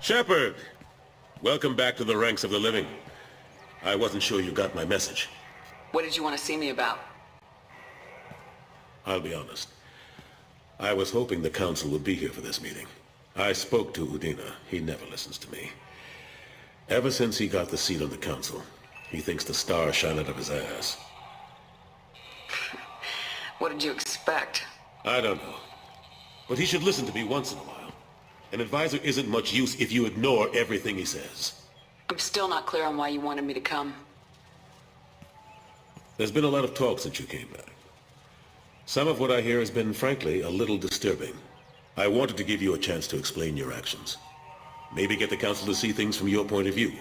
Shepard! Welcome back to the ranks of the living. I wasn't sure you got my message. What did you want to see me about? I'll be honest. I was hoping the Council would be here for this meeting. I spoke to Udina. He never listens to me. Ever since he got the seat on the Council, he thinks the stars shine out of his ass. What did you expect? I don't know. But he should listen to me once in a while. An advisor isn't much use if you ignore everything he says. I'm still not clear on why you wanted me to come. There's been a lot of talk since you came back. Some of what I hear has been, frankly, a little disturbing. I wanted to give you a chance to explain your actions. Maybe get the Council to see things from your point of view.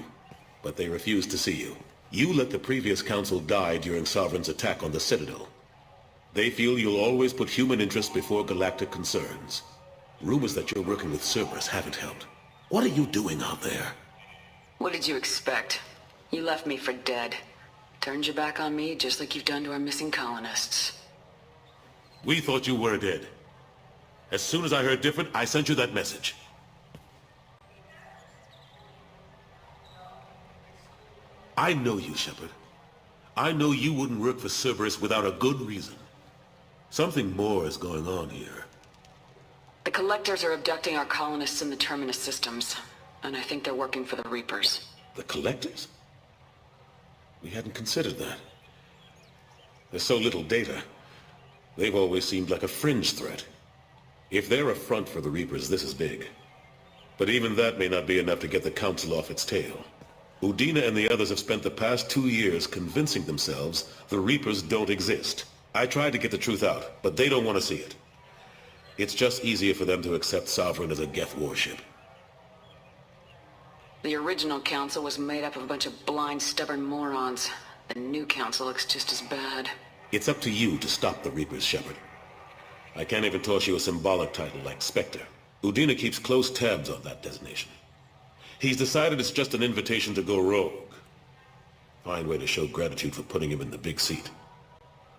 But they refuse to see you. You let the previous Council die during Sovereign's attack on the Citadel. They feel you'll always put human interest before galactic concerns. Rumors that you're working with Cerberus haven't helped. What are you doing out there? What did you expect? You left me for dead. Turned your back on me just like you've done to our missing colonists. We thought you were dead. As soon as I heard different, I sent you that message. I know you, Shepard. I know you wouldn't work for Cerberus without a good reason. Something more is going on here. The Collectors are abducting our colonists in the Terminus systems, and I think they're working for the Reapers. The Collectors? We hadn't considered that. There's so little data. They've always seemed like a fringe threat. If they're a front for the Reapers, this is big. But even that may not be enough to get the Council off its tail. Udina and the others have spent the past 2 years convincing themselves the Reapers don't exist. I tried to get the truth out, but they don't want to see it. It's just easier for them to accept Sovereign as a Geth warship. The original Council was made up of a bunch of blind, stubborn morons. The new Council looks just as bad. It's up to you to stop the Reapers, Shepard. I can't even toss you a symbolic title like Spectre. Udina keeps close tabs on that designation. He's decided it's just an invitation to go rogue. Fine way to show gratitude for putting him in the big seat.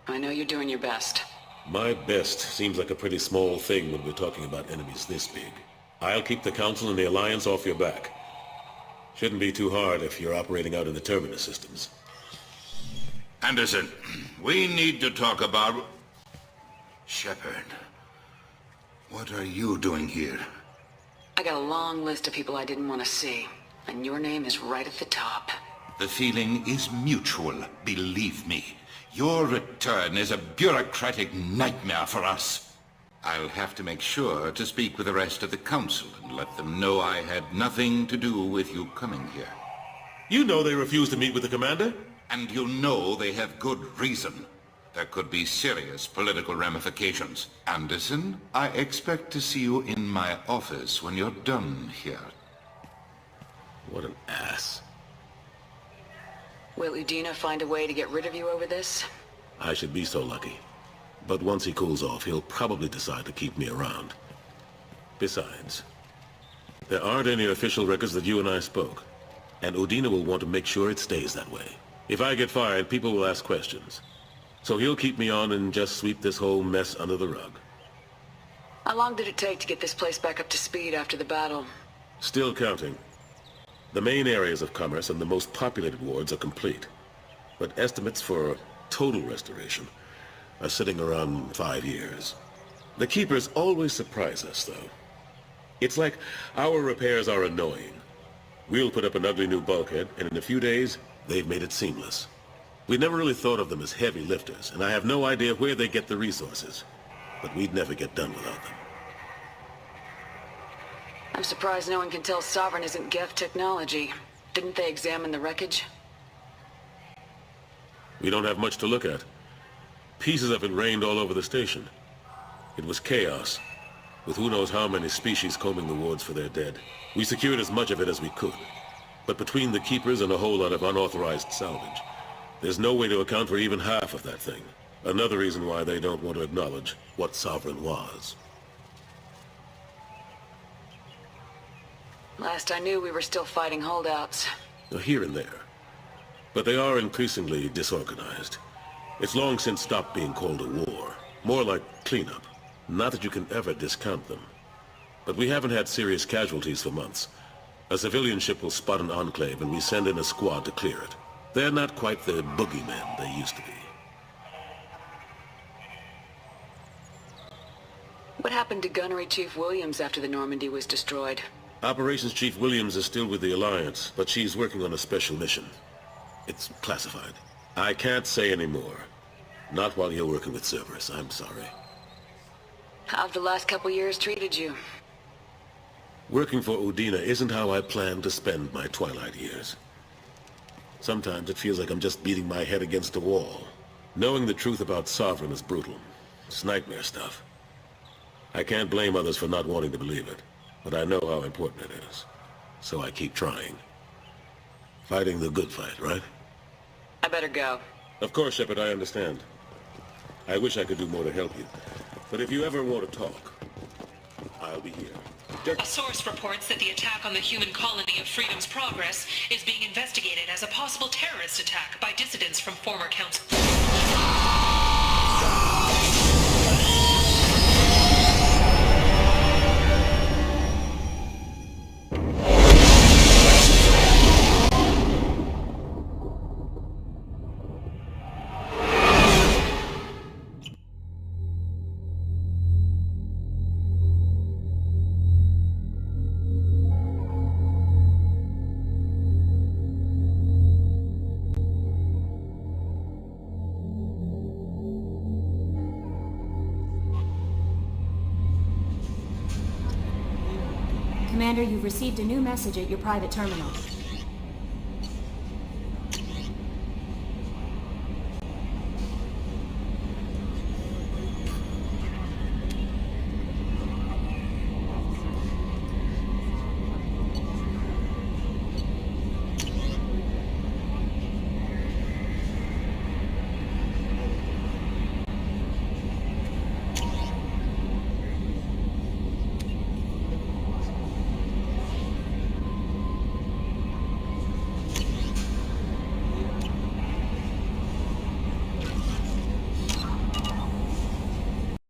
I know you're doing your best. My best seems like a pretty small thing when we're talking about enemies this big. I'll keep the Council and the Alliance off your back. Shouldn't be too hard if you're operating out in the Terminus systems. Anderson, we need to talk about... Shepard, what are you doing here? I got a long list of people I didn't want to see, and your name is right at the top. The feeling is mutual, believe me. Your return is a bureaucratic nightmare for us. I'll have to make sure to speak with the rest of the Council and let them know I had nothing to do with you coming here. You know they refused to meet with the Commander? And you know they have good reason. There could be serious political ramifications. Anderson, I expect to see you in my office when you're done here. What an ass. Will Udina find a way to get rid of you over this? I should be so lucky. But once he cools off, he'll probably decide to keep me around. Besides, there aren't any official records that you and I spoke. And Udina will want to make sure it stays that way. If I get fired, people will ask questions. So he'll keep me on and just sweep this whole mess under the rug. How long did it take to get this place back up to speed after the battle? Still counting. The main areas of commerce and the most populated wards are complete. But estimates for total restoration are sitting around 5 years. The Keepers always surprise us, though. It's like our repairs are annoying. We'll put up an ugly new bulkhead, and in a few days, they've made it seamless. We never really thought of them as heavy lifters, and I have no idea where they get the resources. But we'd never get done without them. I'm surprised no one can tell Sovereign isn't Geth technology. Didn't they examine the wreckage? We don't have much to look at. Pieces of it rained all over the station. It was chaos, with who knows how many species combing the wards for their dead. We secured as much of it as we could. But between the Keepers and a whole lot of unauthorized salvage, there's no way to account for even half of that thing. Another reason why they don't want to acknowledge what Sovereign was. Last I knew, we were still fighting holdouts. Here and there. But they are increasingly disorganized. It's long since stopped being called a war. More like cleanup. Not that you can ever discount them. But we haven't had serious casualties for months. A civilian ship will spot an enclave and we send in a squad to clear it. They're not quite the boogeymen they used to be. What happened to Gunnery Chief Williams after the Normandy was destroyed? Operations Chief Williams is still with the Alliance, but she's working on a special mission. It's classified. I can't say any more. Not while you're working with Cerberus, I'm sorry. How have the last couple years treated you? Working for Udina isn't how I plan to spend my twilight years. Sometimes it feels like I'm just beating my head against a wall. Knowing the truth about Sovereign is brutal. It's nightmare stuff. I can't blame others for not wanting to believe it, but I know how important it is. So I keep trying. Fighting the good fight, right? I better go. Of course, Shepard, I understand. I wish I could do more to help you. But if you ever want to talk, I'll be here. A source reports that the attack on the human colony of Freedom's Progress is being investigated as a possible terrorist attack by dissidents from former council. Commander, you've received a new message at your private terminal.